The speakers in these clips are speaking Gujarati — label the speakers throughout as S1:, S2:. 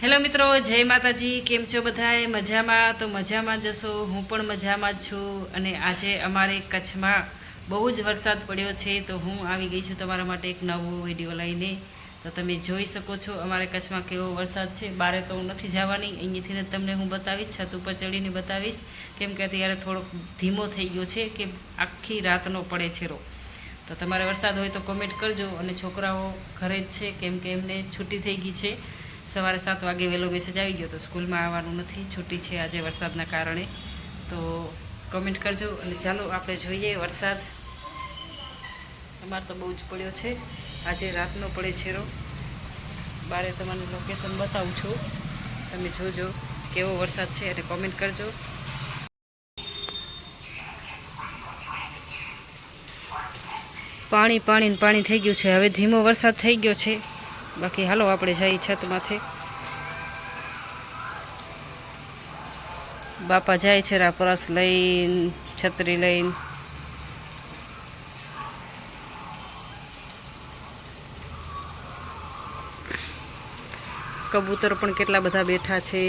S1: હેલો મિત્રો, જય માતાજી. કેમ છો બધાએ? મજામાં? તો મજામાં જશો. હું પણ મજામાં જ છું. અને આજે અમારે કચ્છમાં બહુ જ વરસાદ પડ્યો છે, તો હું આવી ગઈ છું તમારા માટે એક નવો વિડીયો લઈને. તો તમે જોઈ શકો છો અમારે કચ્છમાં કેવો વરસાદ છે. બારે તો હું નથી જવાની, અહીંયાથી જ તમને હું બતાવીશ, છત ઉપર ચડીને બતાવીશ, કેમ કે અત્યારે થોડોક ધીમો થઈ ગયો છે કે આખી રાતનો પડે છે રો. તો તમારે વરસાદ હોય તો કોમેન્ટ કરજો. અને છોકરાઓ ઘરે જ છે, કેમ કે એમને છૂટી થઈ ગઈ છે. સવારે 7 વાગે વહેલો મેસેજ આવી ગયો તો સ્કૂલમાં આવવાનું નથી, છૂટી છે આજે વરસાદના કારણે. તો કમેન્ટ કરજો. અને ચાલો આપણે જોઈએ વરસાદ. અમારે તો બહુ જ પડ્યો છે, આજે રાતનો પડે છે રો. બારે તમને લોકેશન બતાવું છું, તમે જોજો કેવો વરસાદ છે અને કોમેન્ટ કરજો. પાણી પાણી પાણી થઈ ગયું છે. હવે ધીમો વરસાદ થઈ ગયો છે. બાકી હાલો આપણે જઈએ છત માથે. બાપા જાય છે પરસ લઈને, છત્રી લઈને. કબૂતર પણ કેટલા બધા બેઠા છે.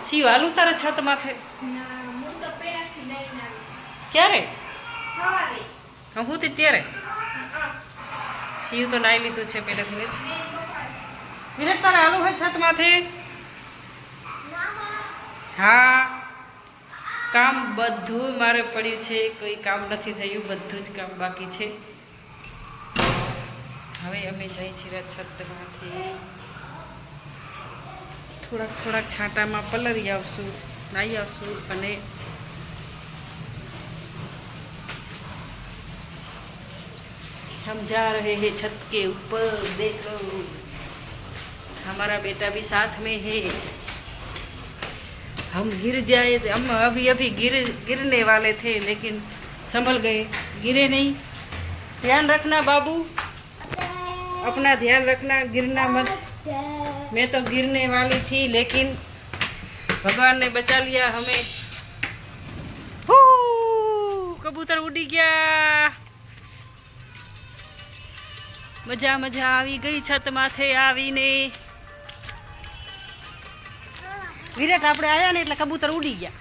S1: શિવ હાલું તારે છત માથે? ક્યારે? હું હતી ત્યારે. શિવ તો નાઈ લીધું છે પહેલાથી જ. વિરાટ તારે હાલું હોય છત માથે? હા, કામ બધું મારે પડ્યું છે, કોઈ કામ નથી થયું, બધું જ કામ બાકી છે. હવે અમે જઈએ છીએ છતમાંથી. થોડાક છાંટામાં પલળી આવશું, નાહી આવશું. અને हम जा रहे हैं छत के ऊपर, देखो हमारा बेटा भी साथ में है. हम गिर जाए, हम अभी गिरने वाले थे, लेकिन संभल गए, गिरे नहीं. ध्यान रखना बाबू, अपना ध्यान रखना, गिरना मत. मैं तो गिरने वाली थी, लेकिन भगवान ने बचा लिया हमें. कबूतर उड़ी गया. મજા આવી ગઈ છત માથે આવીને. વિરાટ આપણે આવ્યા ને એટલે કબૂતર ઉડી ગયા,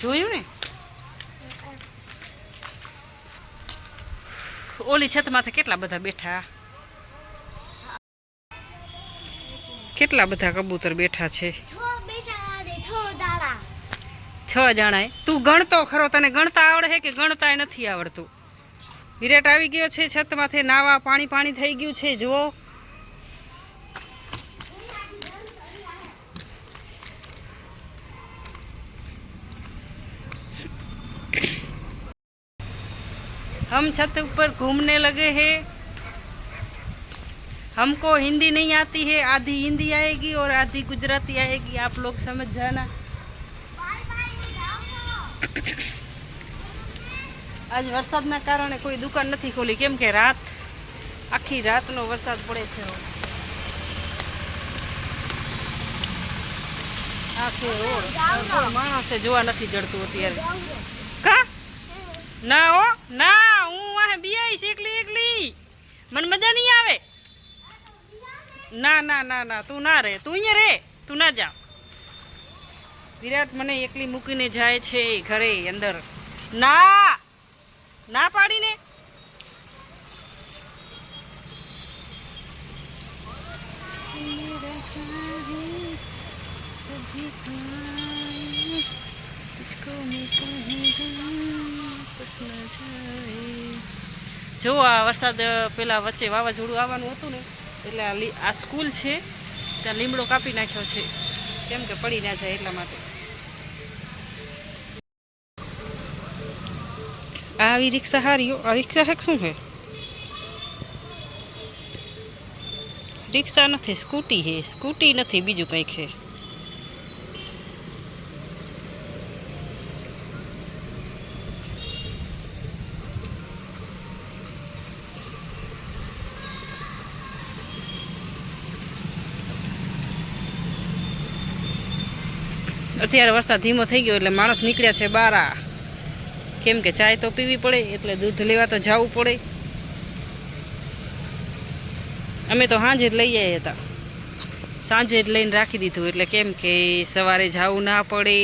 S1: જોયું ને? ઓલી છત માથે કેટલા બધા બેઠા, કેટલા બધા કબૂતર બેઠા છે. 6 જણા. તું ગણતો ખરો? તને ગણતા આવડે છે કે ગણતા નથી આવડતું? વિરાટ આવી ગયો છે છત માથે નાવા. પાણી પાણી થઈ ગયું છે, જુઓ. हम छत ऊपर घूमने लगे हैं. हमको हिंदी नहीं आती है, आधी हिंदी आएगी और आधी गुजराती आएगी, आप लोग समझ जाना. આજ વરસાદના કારણે કોઈ દુકાન નથી ખોલી, કેમ કે આખી રાતનો વરસાદ પડે છે. આખે રોડ માણસે જોવા નથી જડતું અત્યારે. કા ના હો ના, હું આ બિયાઈશ એકલી. મને મજા નહીં આવે. ના ના ના ના, તું ના રે, તું અહીંયા રે, તું ના જા. વિરાટ મને એકલી મૂકીને જાય છે ઘરે અંદર. ના પાડીને. જો આ વરસાદ પેલા વચ્ચે વાવાઝોડું આવવાનું હતું ને, એટલે આ સ્કૂલ છે ત્યાં લીમડો કાપી નાખ્યો છે, કેમ કે પડી ના જાય એટલા માટે. આવી રિક્ષા હારી. આ રિક્ષા હે શું હે? રિક્ષા નથી, સ્કૂટી હે. સ્કૂટી નથી, બીજું કંઈક હે. અત્યારે વરસાદ ધીમો થઈ ગયો એટલે માણસ નીકળ્યા છે બારા. કેમ કે ચાય તો પીવી પડે, એટલે દૂધ લેવા તો જવું પડે. અમે તો સાંજે જ લઈ આવ્યા હતા, સાંજે જ લઈને રાખી દીધું, એટલે કેમ કે સવારે જવું ના પડે.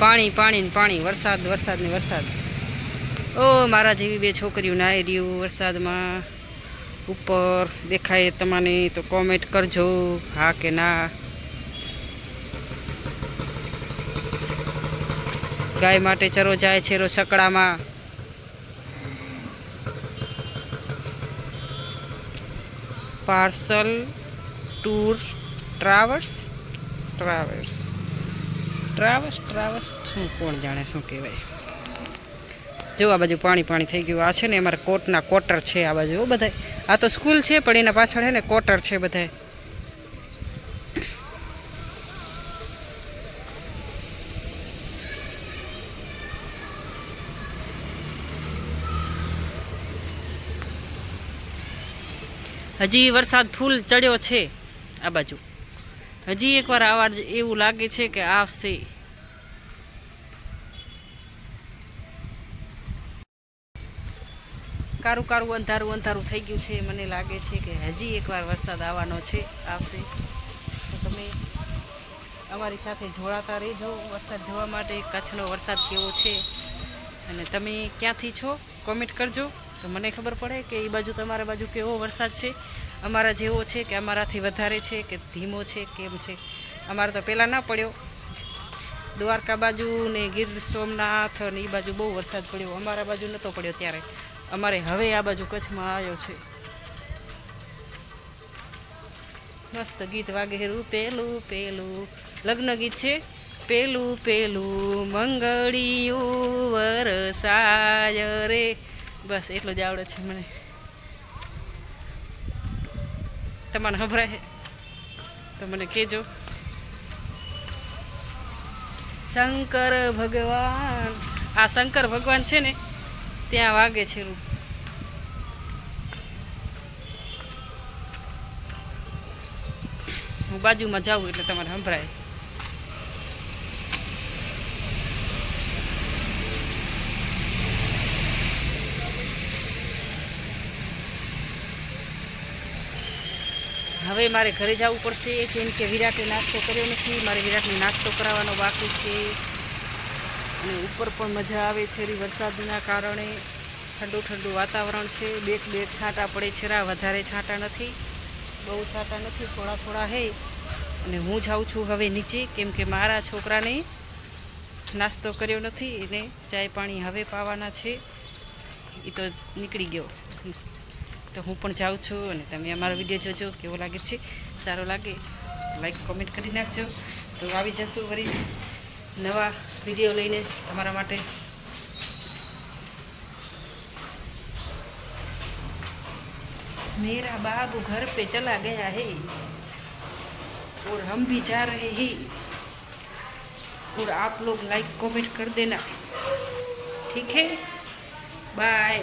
S1: પાણી પાણી ને પાણી, વરસાદ વરસાદ ને વરસાદ. ઓ મારા જેવી બે છોકરીઓ નાહી રહ્યું વરસાદમાં. ઉપર દેખાય તમને તો કોમેન્ટ કરજો હા કે ના. ગાય માટે ચરો જાય છે સકડામાં. Parcel tour travels travels travels travels શું કોણ જાણે શું કહેવાય. જો આ બાજુ પાણી પાણી થઈ ગયું. આ છે ને અમારા કોટના કોટર છે આ બાજુ બધાય. આ તો સ્કૂલ છે પણ એના પાછળ છે ને કોટર છે બધાય. હજી વરસાદ ફૂલ ચડ્યો છે આ બાજુ. હજી એકવાર આવા એવું લાગે છે કે આવશે. કારું કારું અંધારું અંધારું થઈ ગયું છે. મને લાગે છે કે હજી એકવાર વરસાદ આવવાનો છે, આવશે. તો તમે અમારી સાથે જોડાતા રહેજો વરસાદ જોવા માટે. કચ્છનો વરસાદ કેવો છે અને તમે ક્યાંથી છો કોમેન્ટ કરજો, તો મને ખબર પડે કે એ બાજુ તમારા બાજુ કેવો વરસાદ છે. અમારા જેવો છે કે અમારાથી વધારે છે કે ધીમો છે કેમ છે. અમારે તો પહેલાં ના પડ્યો. દ્વારકા બાજુ ને ગીર સોમનાથ ને એ બાજુ બહુ વરસાદ પડ્યો. અમારા બાજુ નહોતો પડ્યો ત્યારે. અમારે હવે આ બાજુ કચ્છમાં આવ્યો છે. મસ્ત ગીત વાગે પેલું પેલું લગ્ન ગીત છે. પેલું પેલું મંગળિયું વરસાય રે. બસ એટલું જ આવડે છે મને. તમારે સંભળાય તો મને કહેજો. શંકર ભગવાન, આ શંકર ભગવાન છે ને ત્યાં વાગે છે. હું બાજુમાં જાઉં એટલે તમારે સંભળાય. હવે મારે ઘરે જવું પડશે કેમ કે વિરાટે નાસ્તો કર્યો નથી. મારે વિરાટને નાસ્તો કરાવવાનો બાકી છે. અને ઉપર પણ મજા આવે છે વરસાદના કારણે. ઠંડુ ઠંડુ વાતાવરણ છે. બે છાંટા પડે છે, વધારે છાંટા નથી, બહુ છાંટા નથી, થોડા થોડા હે. અને હું જાઉં છું હવે નીચે કેમ કે મારા છોકરાને નાસ્તો કર્યો નથી. એને ચાય પાણી હવે પાવાના છે. એ તો નીકળી ગયો. તો હું પણ જાઉં છું. અને તમે અમારો વિડીયો જોજો કેવો લાગે છે. સારો લાગે લાઈક કોમેન્ટ કરી નાખજો. તો આવી જશું વળી નવા વિડીયો લઈને તમારા માટે. मेरा बाबू घर पे चला गया है और हम भी जा रहे हैं और आप लोग लाइक कमेंट कर देना, ठीक है? बाय.